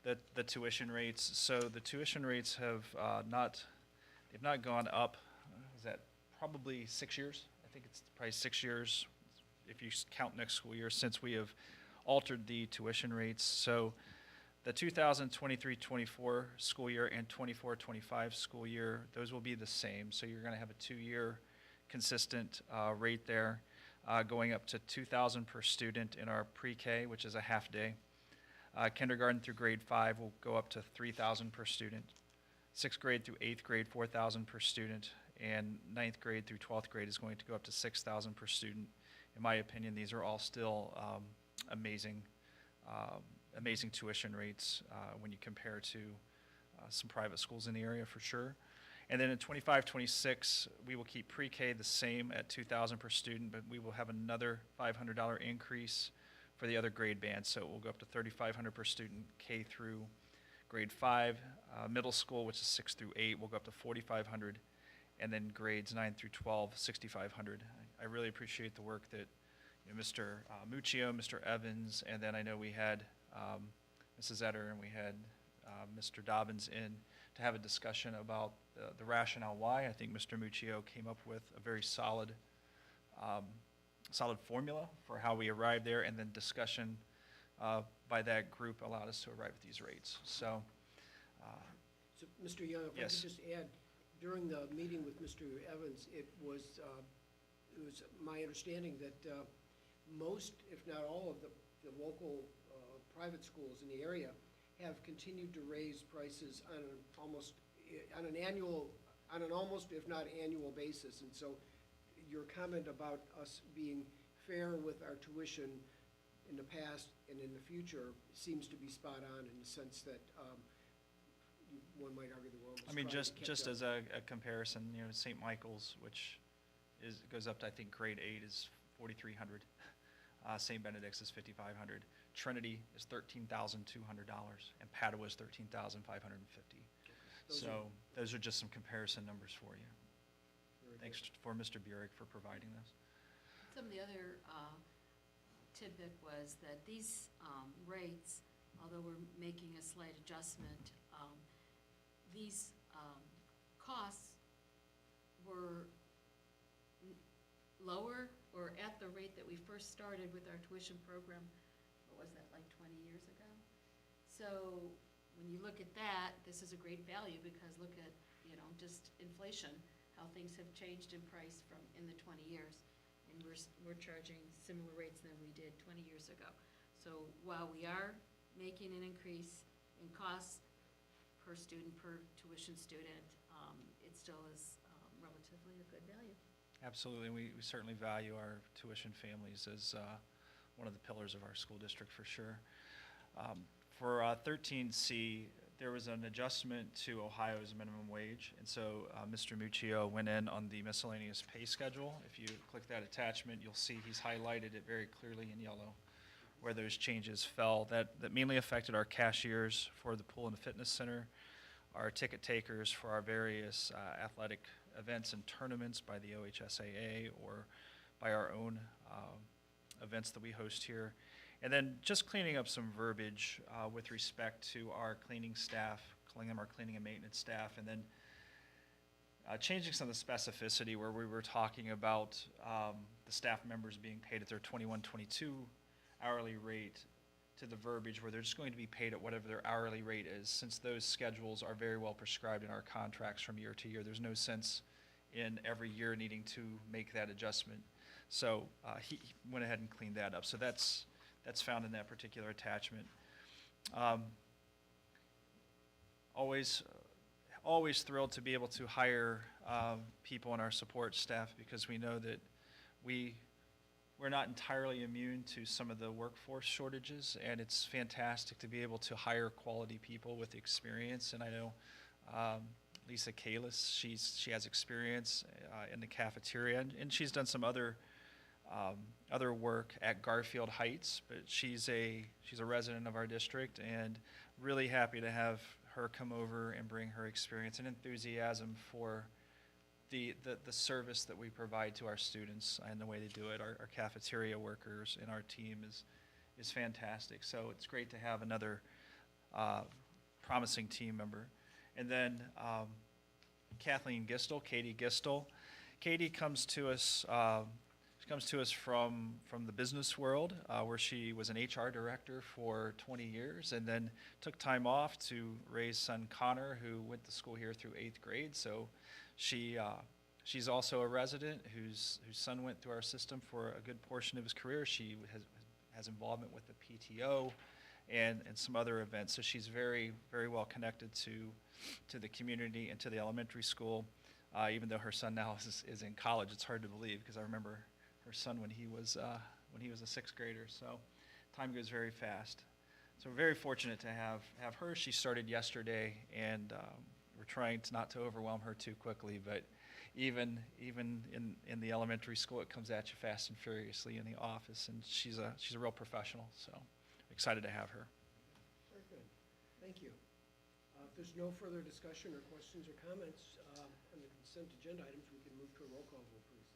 The tuition rates, so the tuition rates have they've not gone up. Is that probably 6 years? I think it's probably 6 years, if you count next school year, since we have altered the tuition rates. So the 2023-24 school year and 24-25 school year, those will be the same. So you're going to have a 2-year consistent rate there, going up to $2,000 per student in our pre-K, which is a half day. Kindergarten through grade 5 will go up to $3,000 per student. 6th grade through 8th grade, $4,000 per student. And 9th grade through 12th grade is going to go up to $6,000 per student. In my opinion, these are all still amazing tuition rates when you compare to some private schools in the area, for sure. And then in 25-26, we will keep pre-K the same at $2,000 per student, but we will have another $500 increase for the other grade bands. So it will go up to $3,500 per student, K through grade 5. Middle school, which is 6 through 8, will go up to $4,500. And then grades 9 through 12, $6,500. I really appreciate the work that Mr. Muccio, Mr. Evans, and then I know we had Mrs. Etter and we had Mr. Dobbins in to have a discussion about the rationale why. I think Mr. Muccio came up with a very solid formula for how we arrived there, and then discussion by that group allowed us to arrive at these rates. So, So, Mr. Young, if I Yes. could just add, during the meeting with Mr. Evans, it was my understanding that most, if not all, of the local private schools in the area have continued to raise prices on an almost, if not annual basis. And so your comment about us being fair with our tuition in the past and in the future seems to be spot on, in the sense that one might argue the world was I mean, trying to catch just up. as a comparison, St. Michael's, which goes up to, I think, grade 8 is $4,300. St. Benedict's is $5,500. Trinity is $13,200, and Padua is $13,550. Those So are- those are just some comparison numbers for you. Very good. Thanks for Mr. Burek for providing this. Some of the other tidbit was that these rates, although we're making a slight adjustment, these costs were lower or at the rate that we first started with our tuition program, what was that, like 20 years ago? So when you look at that, this is a great value because look at, just inflation, how things have changed in price from in the 20 years. And we're charging similar rates than we did 20 years ago. So while we are making an increase in costs per student, per tuition student, it still is relatively a good value. Absolutely. We certainly value our tuition families as one of the pillars of our school district for sure. For 13C, there was an adjustment to Ohio's minimum wage, and so Mr. Muccio went in on the miscellaneous pay schedule. If you click that attachment, you'll see he's highlighted it very clearly in yellow where those changes fell. That mainly affected our cashiers for the pool and fitness center, our ticket takers for our various athletic events and tournaments by the OHSAA or by our own events that we host here. And then just cleaning up some verbiage with respect to our cleaning staff, our cleaning and maintenance staff, and then changing some of the specificity where we were talking about the staff members being paid at their 21-22 hourly rate to the verbiage where they're just going to be paid at whatever their hourly rate is. Since those schedules are very well prescribed in our contracts from year to year, there's no sense in every year needing to make that adjustment. So he went ahead and cleaned that up. So that's found in that particular attachment. Always thrilled to be able to hire people in our support staff because we know that we're not entirely immune to some of the workforce shortages, and it's fantastic to be able to hire quality people with experience. And I know Lisa Kalis, she has experience in the cafeteria, and she's done some other work at Garfield Heights, but she's a resident of our district, and really happy to have her come over and bring her experience and enthusiasm for the service that we provide to our students and the way they do it. Our cafeteria workers and our team is fantastic. So it's great to have another promising team member. And then Kathleen Gistel, Katie Gistel. Katie comes to us from the business world, where she was an HR director for 20 years and then took time off to raise son Connor, who went to school here through 8th grade. So she's also a resident whose son went through our system for a good portion of his career. She has involvement with the PTO and some other events. So she's very, very well connected to the community and to the elementary school. Even though her son now is in college, it's hard to believe because I remember her son when he was a 6th grader. So time goes very fast. So we're very fortunate to have her. She started yesterday, and we're trying not to overwhelm her too quickly. But even in the elementary school, it comes at you fast and furiously in the office, and she's a real professional. So excited to have her. Very good. Thank you. If there's no further discussion or questions or comments on the consent agenda items, we can move to a roll call vote, please.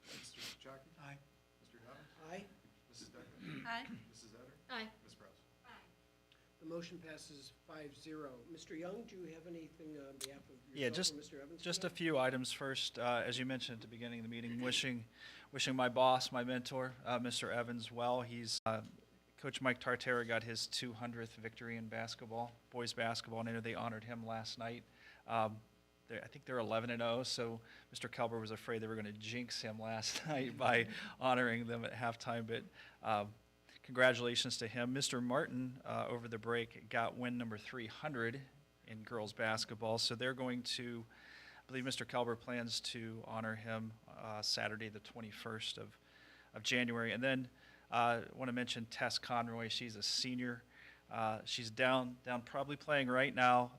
Mr. Chouwaki? Aye. Mr. Evans? Aye. Mrs. Deckman? Aye. Mrs. Etter? Aye. Ms. Prowse? The motion passes 5-0. Mr. Young, do you have anything on behalf of Yeah, yourself or Mr. Evans? just a tonight? few items first. As you mentioned at the beginning of the meeting, wishing my boss, my mentor, Mr. Evans, well. Coach Mike Tartera got his 200th victory in basketball, boys basketball, and I know they honored him last night. I think they're 11-0, so Mr. Kelber was afraid they were going to jinx him last night by honoring them at halftime. But congratulations to him. Mr. Martin, over the break, got win number 300 in girls basketball, so they're going to, I believe Mr. Kelber plans to honor him Saturday the 21st of January. And then I want to mention Tess Conroy. She's a senior. She's down probably playing right now.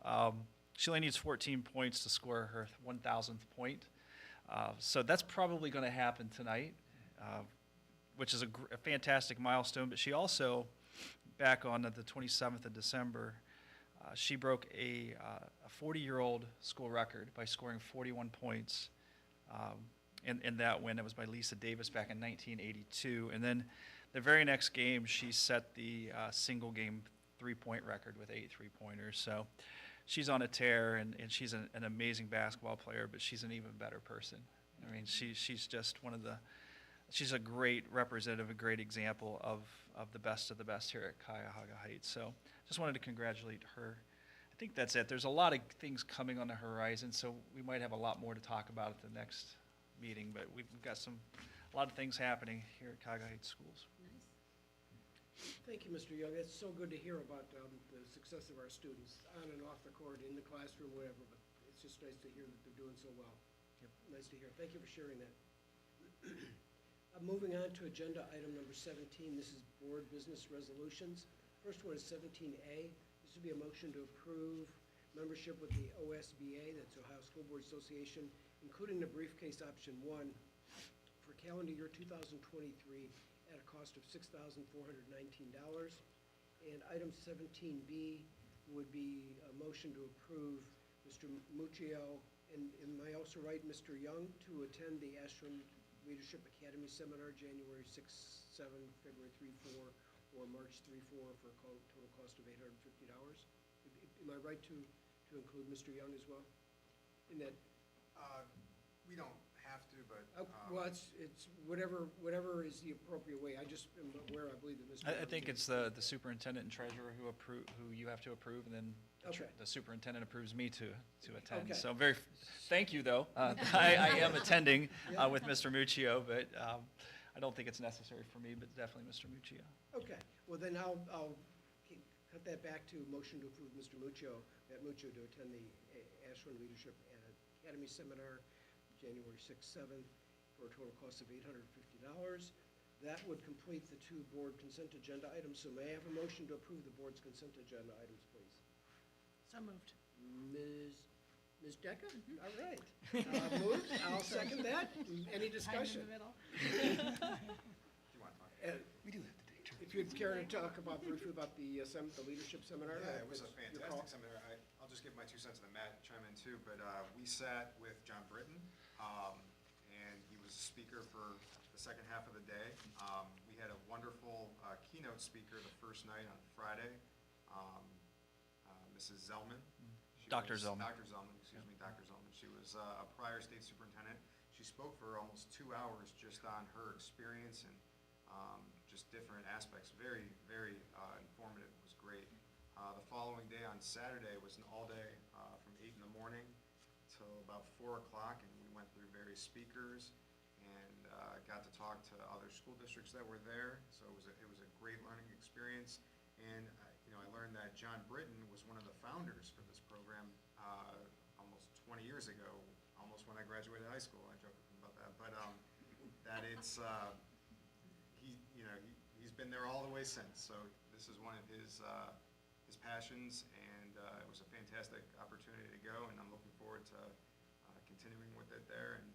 She only needs 14 points to score her 1,000th point. So that's probably going to happen tonight, which is a fantastic milestone. But she also, back on the 27th of December, she broke a 40-year-old school record by scoring 41 points in that win. It was by Lisa Davis back in 1982. And then the very next game, she set the single-game three-point record with 8 three-pointers. So she's on a tear, and she's an amazing basketball player, but she's an even better person. I mean, she's just she's a great representative, a great example of the best here at Cuyahoga Heights. So just wanted to congratulate her think that's it. There's a lot of things coming on the horizon, so we might have a lot more to talk about at the next meeting, but we've got a lot of things happening here at Cuyahoga Heights Schools. Nice. Thank you, Mr. Young. It's so good to hear about the success of our students, on and off the court, in the classroom, whatever, but it's just nice to hear that they're doing so well. Yep. Nice to hear. Thank you for sharing that. Moving on to agenda item number 17, this is board business resolutions. First one is 17A. This would be a motion to approve membership with the OSBA, that's Ohio School Board Association, including the briefcase option 1 for calendar year 2023 at a cost of $6,419. And item 17B would be a motion to approve Mr. Muccio, and am I also right, Mr. Young, to attend the Ashland Leadership Academy Seminar, January 6, 7, February 3, 4, or March 3, 4, for a total cost of $850. Am I right to include Mr. Young as well in that? We don't have to, but. Well, it's whatever is the appropriate way. I just am aware, I believe that Mr. I Young think is- it's the superintendent and treasurer who you have to approve, and then Okay. the superintendent approves me to attend. Okay. So thank you, though. I am attending with Mr. Muccio, but I don't think it's necessary for me, but definitely Mr. Muccio. Okay, well then I'll cut that back to motion to approve Mr. Muccio, Matt Muccio, to attend the Ashland Leadership Academy Seminar, January 6th, 7th, for a total cost of $850. That would complete the 2 board consent agenda items, so may I have a motion to approve the board's consent agenda items, please? So moved. Ms. Decker? All right. Moved, I'll second that. Any discussion? I'm in the middle. You want to talk? We do have to take turns. If you'd care to talk briefly about the leadership seminar? Yeah, it was a that's your call. fantastic seminar. I'll just give my 2 cents and then Matt chime in too, but we sat with John Britton, and he was a speaker for the second half of the day. We had a wonderful keynote speaker the first night on Friday, Mrs. Zellman. Dr. Zellman. Dr. Zellman, excuse me, Dr. Zellman. She was a prior state superintendent. She spoke for almost 2 hours just on her experience and just different aspects. Very, very informative. It was great. The following day on Saturday was an all-day from 8 in the morning till about 4 o'clock, and we went through various speakers and got to talk to other school districts that were there. So it was a great learning experience. And I learned that John Britton was one of the founders for this program almost 20 years ago, almost when I graduated high school. I joke with him about that, but that it's he's been there all the way since. So this is one of his passions, and it was a fantastic opportunity to go, and I'm looking forward to continuing with it there. And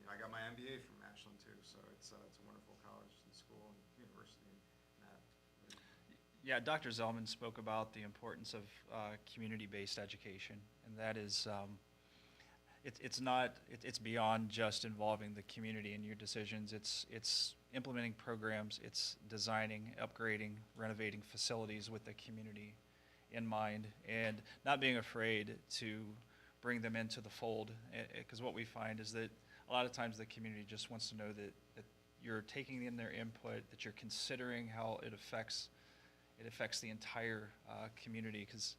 I got my MBA from Ashland too, so it's a wonderful college and school and university. And that. Yeah, Dr. Zellman spoke about the importance of community-based education, and that is, it's beyond just involving the community in your decisions. It's implementing programs, it's designing, upgrading, renovating facilities with the community in mind, and not being afraid to bring them into the fold, because what we find is that a lot of times the community just wants to know that you're taking in their input, that you're considering how it affects the entire community, because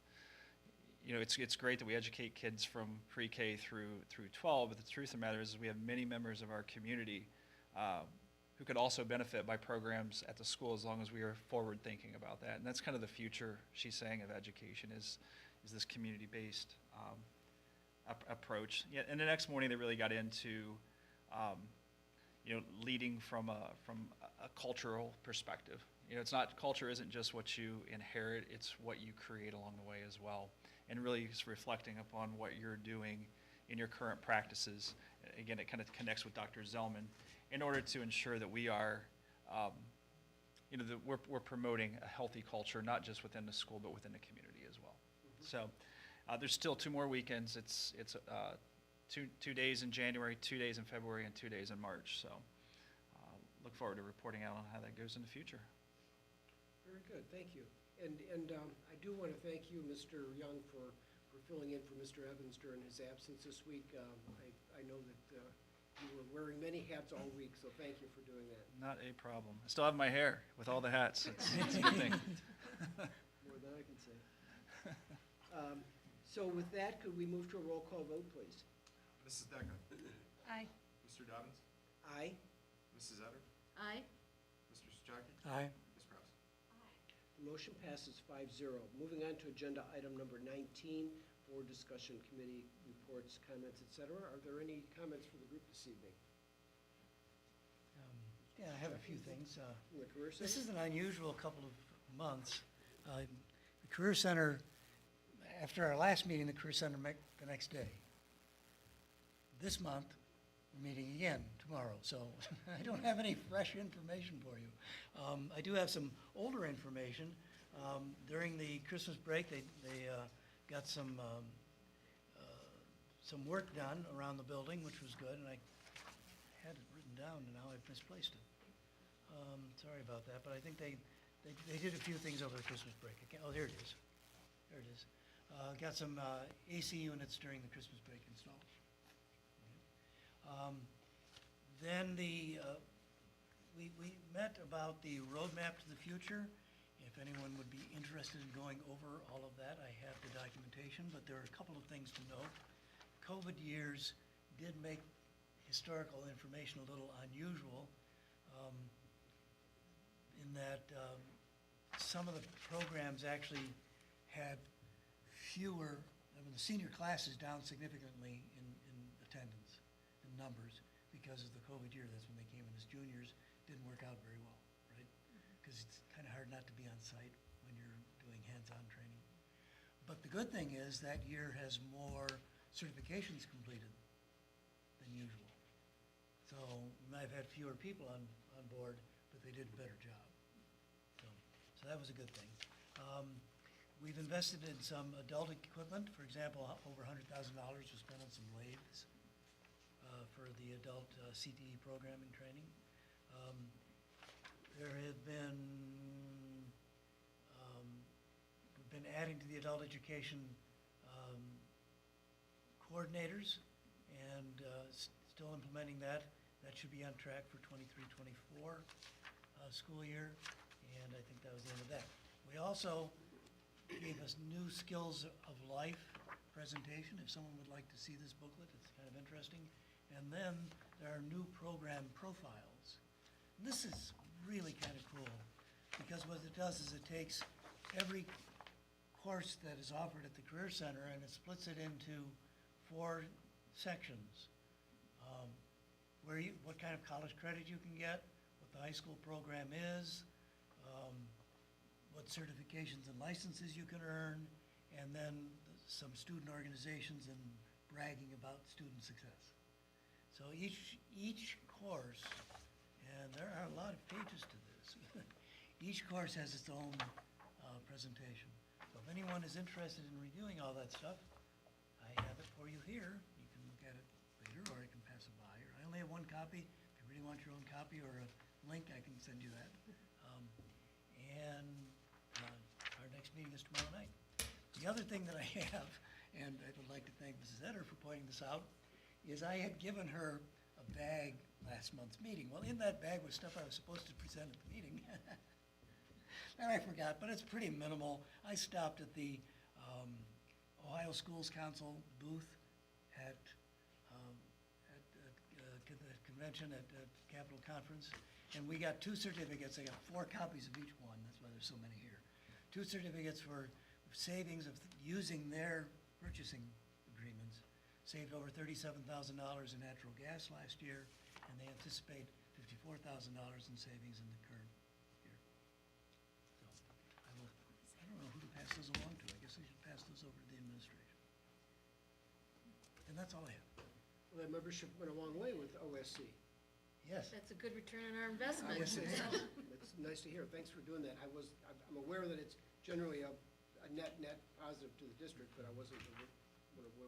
it's great that we educate kids from pre-K through 12, but the truth of the matter is we have many members of our community who could also benefit by programs at the school, as long as we are forward thinking about that. And that's kind of the future, she's saying, of education is this community-based approach. Yeah, and the next morning they really got into leading from a cultural perspective. Culture isn't just what you inherit, it's what you create along the way as well. And really it's reflecting upon what you're doing in your current practices. Again, it kind of connects with Dr. Zellman in order to ensure that we are, that we're promoting a healthy culture, not just within the school, but within the community as well. So there's still 2 more weekends. It's 2 days in January, 2 days in February, and 2 days in March. So look forward to reporting out on how that goes in the future. Very good, thank you. And I do want to thank you, Mr. Young, for filling in for Mr. Evans during his absence this week. I know that you were wearing many hats all week, so thank you for doing that. Not a problem. I still have my hair with all the hats. It's a good thing. More than I can say. So with that, could we move to a roll call vote, please? Mrs. Decker? Aye. Mr. Dobbins? Aye. Mrs. Etter? Aye. Mr. Souchaki? Aye. Ms. Kraus? The motion passes 5-0. Moving on to agenda item number 19, board discussion, committee reports, comments, et cetera. Are there any comments for the group this evening? Yeah, I have a few things. From the Career Center? This is an unusual couple of months. The Career Center, after our last meeting, the Career Center met the next day. This month, we're meeting again tomorrow, so I don't have any fresh information for you. I do have some older information. During the Christmas break, they got some work done around the building, which was good, and I had it written down, and now I've misplaced it. Sorry about that, but I think they did a few things over the Christmas break. Oh, here it is. There it is. Got some AC units during the Christmas break installed. Then we met about the roadmap to the future. If anyone would be interested in going over all of that, I have the documentation, but there are a couple of things to note. COVID years did make historical information a little unusual, in that some of the programs actually had fewer, the senior class is down significantly in attendance and numbers because of the COVID year. That's when they came in as juniors. Didn't work out very well, right? Because it's kind of hard not to be on site when you're doing hands-on training. But the good thing is that year has more certifications completed than usual. So we might have had fewer people on board, but they did a better job. So that was a good thing. We've invested in some adult equipment. For example, over $100,000 was spent on some lathes for the adult CTE programming training. There have been, we've been adding to the adult education coordinators and still implementing that. That should be on track for 23-24 school year, and I think that was the end of that. We also gave us new skills of life presentation. If someone would like to see this booklet, it's kind of interesting. And then there are new program profiles. And this is really kind of cool because what it does is it takes every course that is offered at the Career Center and it splits it into 4 sections. What kind of college credit you can get, what the high school program is, what certifications and licenses you can earn, and then some student organizations and bragging about student success. So each course, and there are a lot of pages to this, each course has its own presentation. So if anyone is interested in reviewing all that stuff, I have it for you here. You can look at it later, or I can pass it by. Or I only have one copy. If you really want your own copy or a link, I can send you that. Our next meeting is tomorrow night. The other thing that I have, and I would like to thank Mrs. Etter for pointing this out, is I had given her a bag last month's meeting. Well, in that bag was stuff I was supposed to present at the meeting. And I forgot, but it's pretty minimal. I stopped at the Ohio Schools Council booth at the convention at Capitol Conference, and we got 2 certificates. I got 4 copies of each one. That's why there's so many here. 2 certificates for savings of using their purchasing agreements. Saved over $37,000 in natural gas last year, and they anticipate $54,000 in savings in the current year. So I don't know who to pass those along to. I guess I should pass those over to the administration. And that's all I have. Well, that membership went a long way with OSC. Yes. That's a good return on our investment. Yes, it is. It's nice to hear. Thanks for doing that. I'm aware that it's generally a net positive to the district, but I wasn't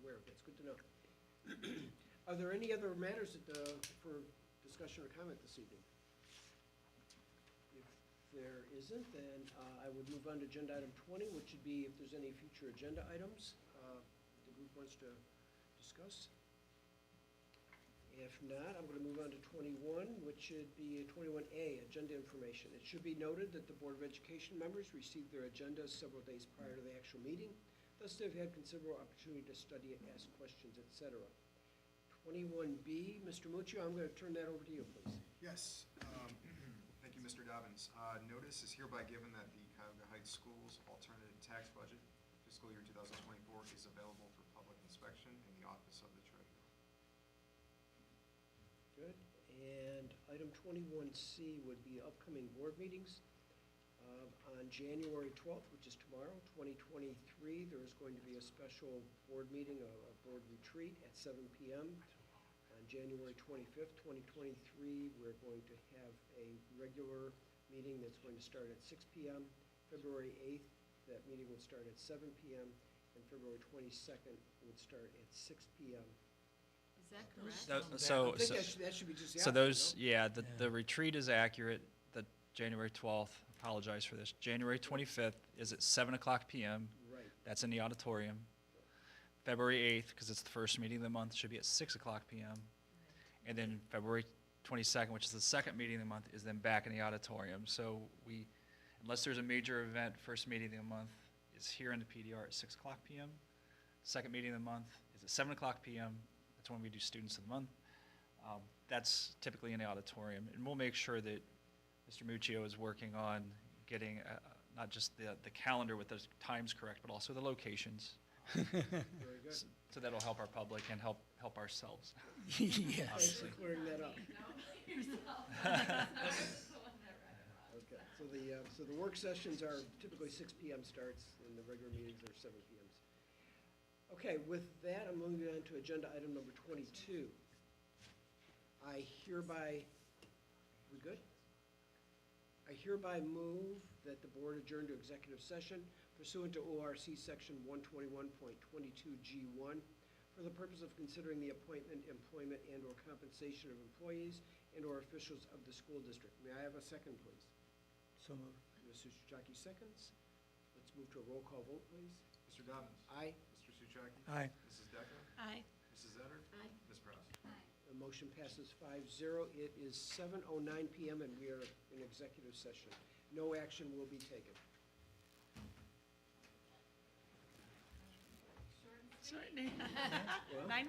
aware of it. It's good to know. Are there any other matters for discussion or comment this evening? If there isn't, then I would move on to agenda item 20, which would be if there's any future agenda items the group wants to discuss. If not, I'm going to move on to 21, which should be 21A, agenda information. It should be noted that the Board of Education members received their agendas several days prior to the actual meeting. Thus, they've had considerable opportunity to study it, ask questions, etc. 21B, Mr. Muccio, I'm going to turn that over to you, please. Yes, thank you, Mr. Dobbins. Notice is hereby given that the Cuyahoga Heights Schools Alternative Tax Budget fiscal year 2024 is available for public inspection in the Office of the Treasurer. Good. And item 21C would be upcoming board meetings. On January 12th, which is tomorrow, 2023, there is going to be a special board meeting, a board retreat at 7 p.m. On January 25th, 2023, we're going to have a regular meeting that's going to start at 6 p.m. February 8th, that meeting would start at 7 p.m. And February 22nd would start at 6 p.m. Is that correct? So, I think that should be just the so opposite, those, no? yeah, the retreat is accurate, the January 12th, apologize for this, January 25th is at 7 o'clock PM, Right. that's in the auditorium. February 8th, because it's the first meeting of the month, should be at 6 o'clock PM. And then February 22nd, which is the second meeting of the month, is then back in the auditorium. So we, unless there's a major event, first meeting of the month is here in the PDR at 6 o'clock PM. Second meeting of the month is at 7 o'clock PM. That's when we do Students of the Month. That's typically in the auditorium. And we'll make sure that Mr. Muccio is working on getting not just the calendar with the times correct, but also the locations. Very good. So that'll help our public and help ourselves. Yes. Thanks for clearing that up. Okay, so the work sessions are typically 6 p.m. starts, and the regular meetings are 7 p.m. Okay, with that, I'm moving on to agenda item number 22. I hereby, we good? I hereby move that the board adjourn to executive session pursuant to ORC Section 121.22G1 for the purpose of considering the appointment, employment, and/or compensation of employees and/or officials of the school district. May I have a second, please? So moved. Mr. Suchaki seconds. Let's move to a roll call vote, please. Mr. Dobbins? Aye. Mr. Suchaki? Aye. Mrs. Decker? Aye. Mrs. Zetter? Aye. Ms. Prowse? The motion passes 5-0. It is 7:09 PM, and we are in executive session. No action will be taken. Short and sweet. Well, 9 minutes.